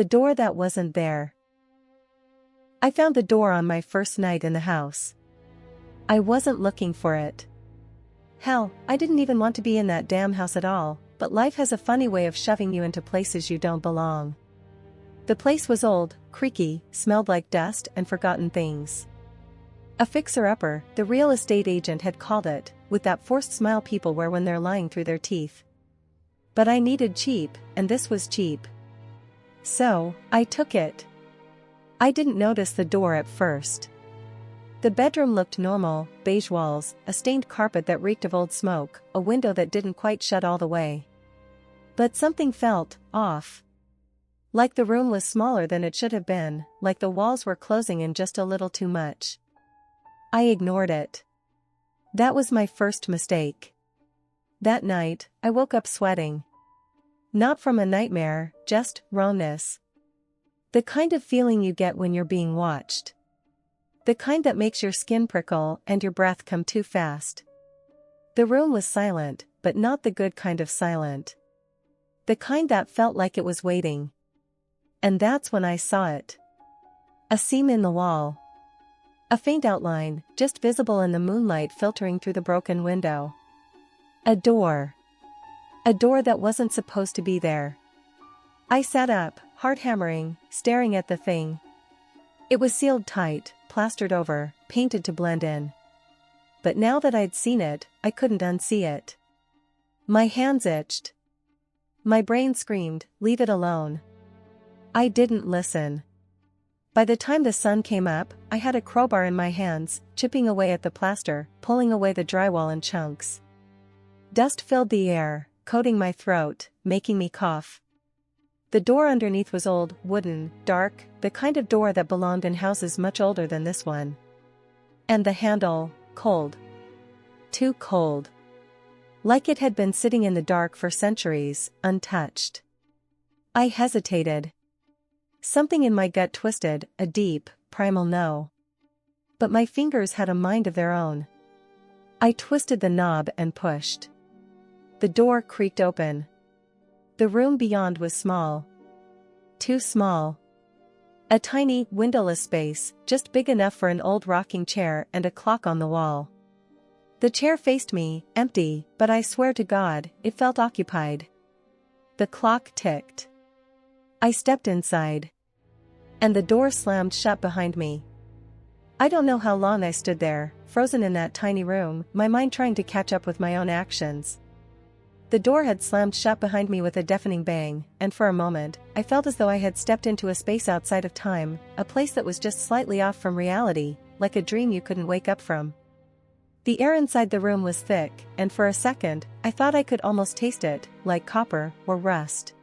The door that wasn't there. I found the door on my first night in the house. I wasn't looking for it. Hell, I didn't even want to be in that damn house at all, but life has a funny way of shoving you into places you don't belong. The place was old, creaky, smelled like dust and forgotten things. A fixer-upper, the real estate agent had called it, with that forced smile people wear when they're lying through their teeth. But I needed cheap, and this was cheap. So, I took it. I didn't notice the door at first. The bedroom looked normal, beige walls, a stained carpet that reeked of old smoke, a window that didn't quite shut all the way. But something felt off. Like the room was smaller than it should have been, like the walls were closing in just a little too much. I ignored it. That was my first mistake. That night, I woke up sweating. Not from a nightmare, just rawness. The kind of feeling you get when you're being watched. The kind that makes your skin prickle and your breath come too fast. The room was silent, but not the good kind of silent. The kind that felt like it was waiting. And that's when I saw it. A seam in the wall. A faint outline, just visible in the moonlight filtering through the broken window. A door. A door that wasn't supposed to be there. I sat up, heart hammering, staring at the thing. It was sealed tight, plastered over, painted to blend in. But now that I'd seen it, I couldn't unsee it. My hands itched. My brain screamed, "Leave it alone." I didn't listen. By the time the sun came up, I had a crowbar in my hands, chipping away at the plaster, pulling away the drywall in chunks. Dust filled the air, coating my throat, making me cough. The door underneath was old, wooden, dark, the kind of door that belonged in houses much older than this one. And the handle, cold. Too cold. Like it had been sitting in the dark for centuries, untouched. I hesitated. Something in my gut twisted, a deep, primal no. But my fingers had a mind of their own. I twisted the knob and pushed. The door creaked open. The room beyond was small. Too small. A tiny, windowless space, just big enough for an old rocking chair and a clock on the wall. The chair faced me, empty, but I swear to God, it felt occupied. The clock ticked. I stepped inside. And the door slammed shut behind me. I don't know how long I stood there, frozen in that tiny room, my mind trying to catch up with my own actions. The door had slammed shut behind me with a deafening bang, and for a moment, I felt as though I had stepped into a space outside of time, a place that was just slightly off from reality, like a dream you couldn't wake up from. The air inside the room was thick, and for a second, I thought I could almost taste it, like copper or rust.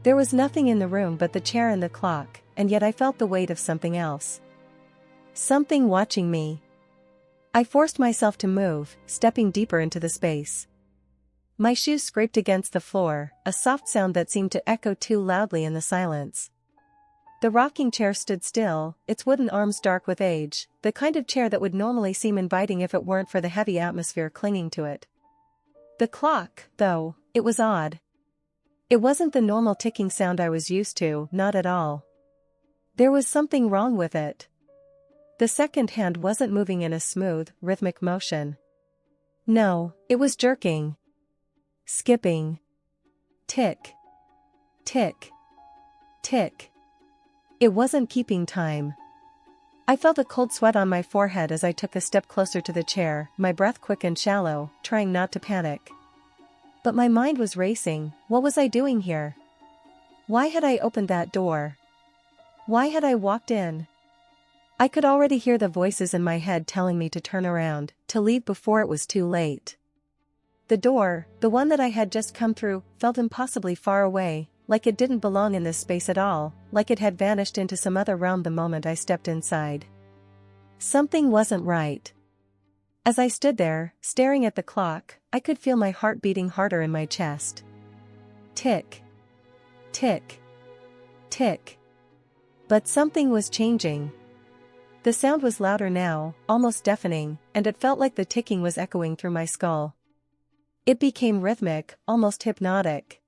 There was nothing in the room but the chair and the clock, and yet I felt the weight of something else. Something watching me. I forced myself to move, stepping deeper into the space. My shoes scraped against the floor, a soft sound that seemed to echo too loudly in the silence. The rocking chair stood still, its wooden arms dark with age, the kind of chair that would normally seem inviting if it weren't for the heavy atmosphere clinging to it. The clock, though, it was odd. It wasn't the normal ticking sound I was used to, not at all. There was something wrong with it. The second hand wasn't moving in a smooth, rhythmic motion. No, it was jerking. Skipping. Tick. Tick. Tick. It wasn't keeping time. I felt a cold sweat on my forehead as I took a step closer to the chair, my breath quick and shallow, trying not to panic. But my mind was racing. What was I doing here? Why had I opened that door? Why had I walked in? I could already hear the voices in my head telling me to turn around, to leave before it was too late. The door, the one that I had just come through, felt impossibly far away, like it didn't belong in this space at all, like it had vanished into some other realm the moment I stepped inside. Something wasn't right. As I stood there, staring at the clock, I could feel my heart beating harder in my chest. Tick. Tick. Tick. But something was changing. The sound was louder now, almost deafening, and it felt like the ticking was echoing through my skull. It became rhythmic, almost hypnotic.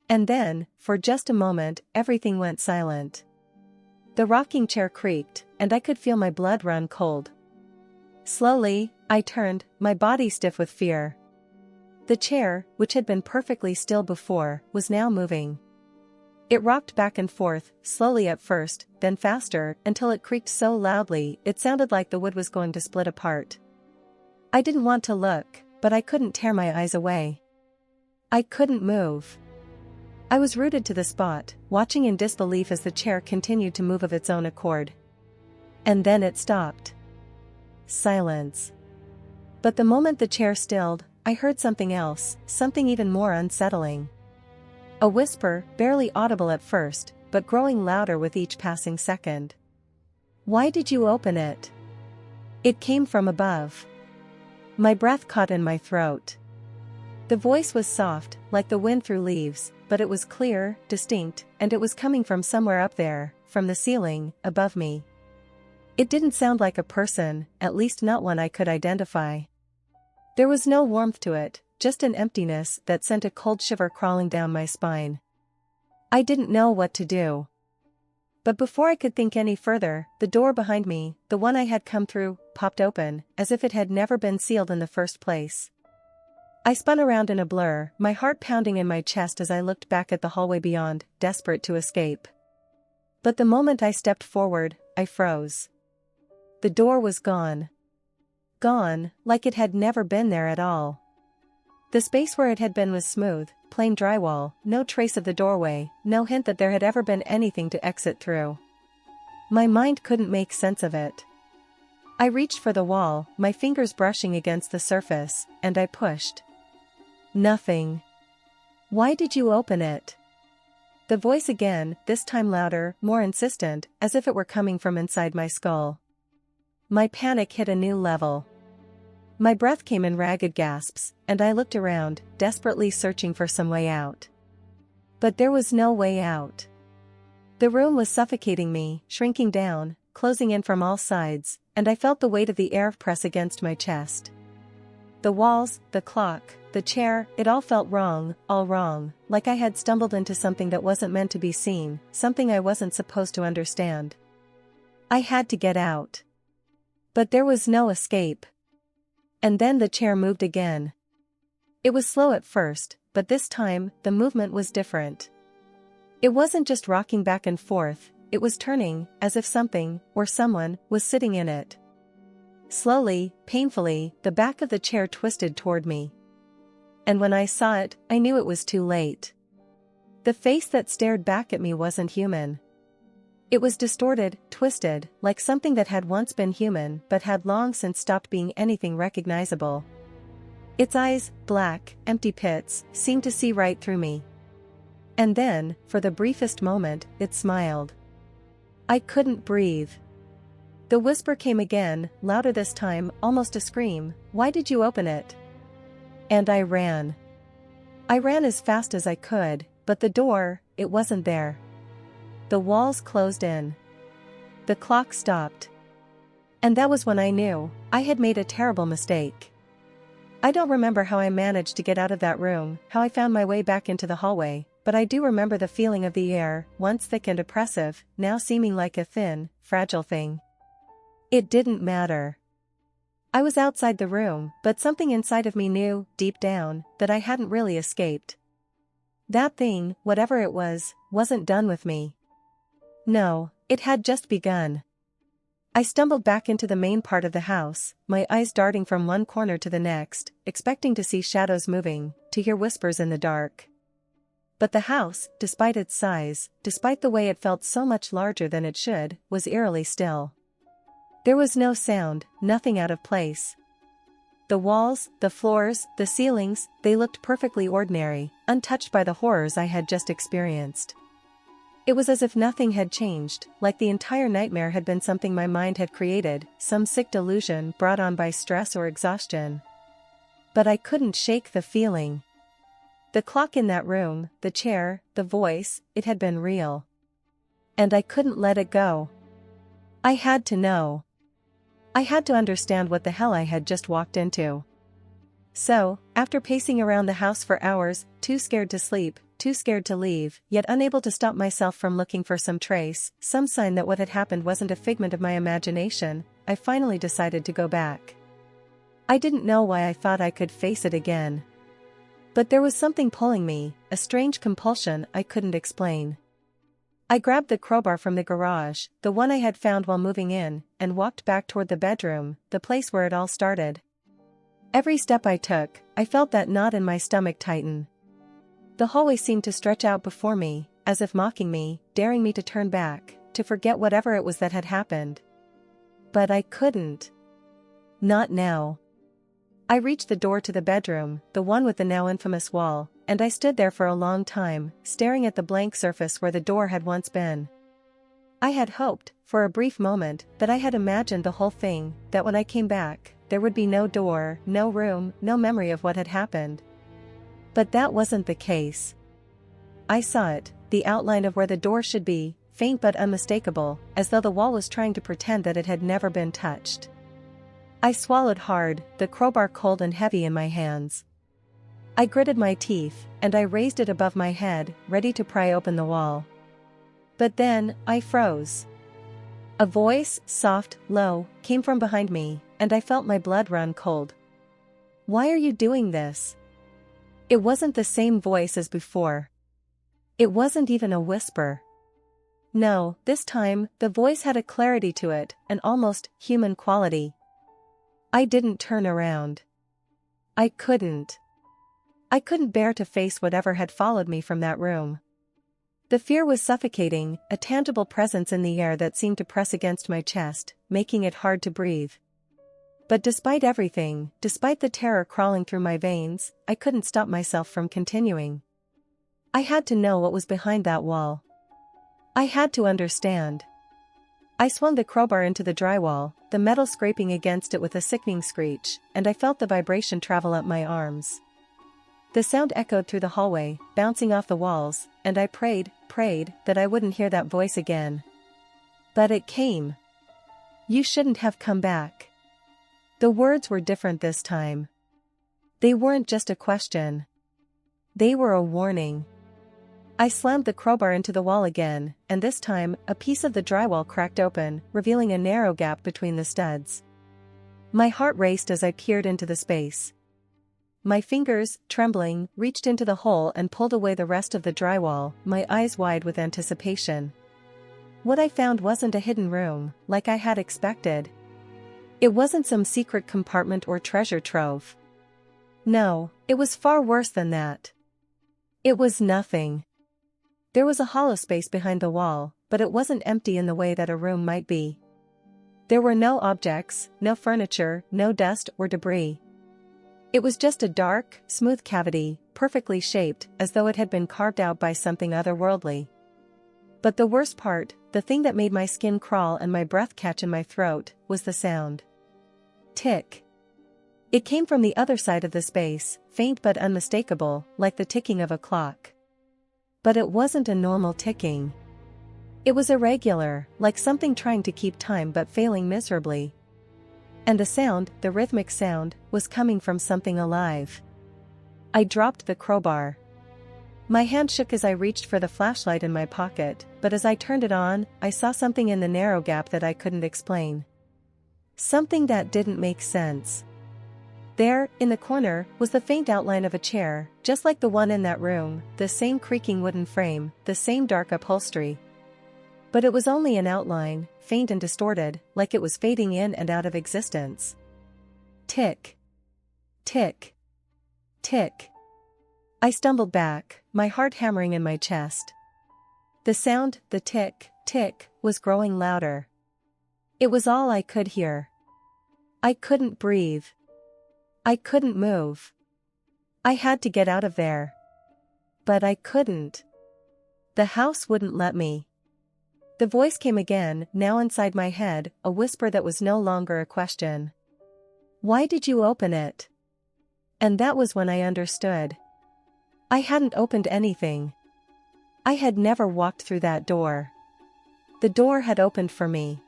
And then, for just a moment, everything went silent. The rocking chair creaked, and I could feel my blood run cold. Slowly, I turned, my body stiff with fear. The chair, which had been perfectly still before, was now moving. It rocked back and forth, slowly at first, then faster, until it creaked so loudly it sounded like the wood was going to split apart. I didn't want to look, but I couldn't tear my eyes away. I couldn't move. I was rooted to the spot, watching in disbelief as the chair continued to move of its own accord. And then it stopped. Silence. But the moment the chair stilled, I heard something else, something even more unsettling. A whisper, barely audible at first, but growing louder with each passing second. "Why did you open it?" It came from above. My breath caught in my throat. The voice was soft, like the wind through leaves, but it was clear, distinct, and it was coming from somewhere up there, from the ceiling, above me. It didn't sound like a person, at least not one I could identify. There was no warmth to it, just an emptiness that sent a cold shiver crawling down my spine. I didn't know what to do. But before I could think any further, the door behind me, the one I had come through, popped open, as if it had never been sealed in the first place. I spun around in a blur, my heart pounding in my chest as I looked back at the hallway beyond, desperate to escape. But the moment I stepped forward, I froze. The door was gone. Gone, like it had never been there at all. The space where it had been was smooth, plain drywall, no trace of the doorway, no hint that there had ever been anything to exit through. My mind couldn't make sense of it. I reached for the wall, my fingers brushing against the surface, and I pushed. Nothing. "Why did you open it?" The voice again, this time louder, more insistent, as if it were coming from inside my skull. My panic hit a new level. My breath came in ragged gasps, and I looked around, desperately searching for some way out. But there was no way out. The room was suffocating me, shrinking down, closing in from all sides, and I felt the weight of the air press against my chest. The walls, the clock, the chair, it all felt wrong, all wrong, like I had stumbled into something that wasn't meant to be seen, something I wasn't supposed to understand. I had to get out. But there was no escape. And then the chair moved again. It was slow at first, but this time, the movement was different. It wasn't just rocking back and forth, it was turning, as if something, or someone, was sitting in it. Slowly, painfully, the back of the chair twisted toward me. And when I saw it, I knew it was too late. The face that stared back at me wasn't human. It was distorted, twisted, like something that had once been human but had long since stopped being anything recognizable. Its eyes, black, empty pits, seemed to see right through me. And then, for the briefest moment, it smiled. I couldn't breathe. The whisper came again, louder this time, almost a scream, "Why did you open it?" And I ran. I ran as fast as I could, but the door, it wasn't there. The walls closed in. The clock stopped. And that was when I knew, I had made a terrible mistake. I don't remember how I managed to get out of that room, how I found my way back into the hallway, but I do remember the feeling of the air, once thick and oppressive, now seeming like a thin, fragile thing. It didn't matter. I was outside the room, but something inside of me knew, deep down, that I hadn't really escaped. That thing, whatever it was, wasn't done with me. No, it had just begun. I stumbled back into the main part of the house, my eyes darting from one corner to the next, expecting to see shadows moving, to hear whispers in the dark. But the house, despite its size, despite the way it felt so much larger than it should, was eerily still. There was no sound, nothing out of place. The walls, the floors, the ceilings, they looked perfectly ordinary, untouched by the horrors I had just experienced. It was as if nothing had changed, like the entire nightmare had been something my mind had created, some sick delusion brought on by stress or exhaustion. But I couldn't shake the feeling. The clock in that room, the chair, the voice, it had been real. And I couldn't let it go. I had to know. I had to understand what the hell I had just walked into. So, after pacing around the house for hours, too scared to sleep, too scared to leave, yet unable to stop myself from looking for some trace, some sign that what had happened wasn't a figment of my imagination, I finally decided to go back. I didn't know why I thought I could face it again. But there was something pulling me, a strange compulsion I couldn't explain. I grabbed the crowbar from the garage, the one I had found while moving in, and walked back toward the bedroom, the place where it all started. Every step I took, I felt that knot in my stomach tighten. The hallway seemed to stretch out before me, as if mocking me, daring me to turn back, to forget whatever it was that had happened. But I couldn't. Not now. I reached the door to the bedroom, the one with the now infamous wall, and I stood there for a long time, staring at the blank surface where the door had once been. I had hoped, for a brief moment, that I had imagined the whole thing, that when I came back, there would be no door, no room, no memory of what had happened. But that wasn't the case. I saw it, the outline of where the door should be, faint but unmistakable, as though the wall was trying to pretend that it had never been touched. I swallowed hard, the crowbar cold and heavy in my hands. I gritted my teeth, and I raised it above my head, ready to pry open the wall. But then, I froze. A voice, soft, low, came from behind me, and I felt my blood run cold. "Why are you doing this?" It wasn't the same voice as before. It wasn't even a whisper. No, this time, the voice had a clarity to it, an almost human quality. I didn't turn around. I couldn't. I couldn't bear to face whatever had followed me from that room. The fear was suffocating, a tangible presence in the air that seemed to press against my chest, making it hard to breathe. But despite everything, despite the terror crawling through my veins, I couldn't stop myself from continuing. I had to know what was behind that wall. I had to understand. I swung the crowbar into the drywall, the metal scraping against it with a sickening screech, and I felt the vibration travel up my arms. The sound echoed through the hallway, bouncing off the walls, and I prayed that I wouldn't hear that voice again. But it came. "You shouldn't have come back." The words were different this time. They weren't just a question. They were a warning. I slammed the crowbar into the wall again, and this time, a piece of the drywall cracked open, revealing a narrow gap between the studs. My heart raced as I peered into the space. My fingers, trembling, reached into the hole and pulled away the rest of the drywall, my eyes wide with anticipation. What I found wasn't a hidden room, like I had expected. It wasn't some secret compartment or treasure trove. No, it was far worse than that. It was nothing. There was a hollow space behind the wall, but it wasn't empty in the way that a room might be. There were no objects, no furniture, no dust or debris. It was just a dark, smooth cavity, perfectly shaped, as though it had been carved out by something otherworldly. But the worst part, the thing that made my skin crawl and my breath catch in my throat, was the sound. Tick. It came from the other side of the space, faint but unmistakable, like the ticking of a clock. But it wasn't a normal ticking. It was irregular, like something trying to keep time but failing miserably. And the sound, the rhythmic sound, was coming from something alive. I dropped the crowbar. My hand shook as I reached for the flashlight in my pocket, but as I turned it on, I saw something in the narrow gap that I couldn't explain. Something that didn't make sense. There, in the corner, was the faint outline of a chair, just like the one in that room, the same creaking wooden frame, the same dark upholstery. But it was only an outline, faint and distorted, like it was fading in and out of existence. Tick. Tick. Tick. I stumbled back, my heart hammering in my chest. The sound, the tick, tick, was growing louder. It was all I could hear. I couldn't breathe. I couldn't move. I had to get out of there. But I couldn't. The house wouldn't let me. The voice came again, now inside my head, a whisper that was no longer a question. "Why did you open it?" And that was when I understood. I hadn't opened anything. I had never walked through that door. The door had opened for me.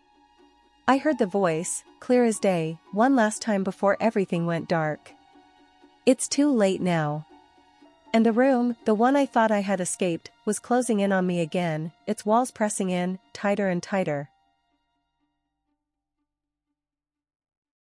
I heard the voice, clear as day, one last time before everything went dark. It's too late now. And the room, the one I thought I had escaped, was closing in on me again, its walls pressing in, tighter and tighter.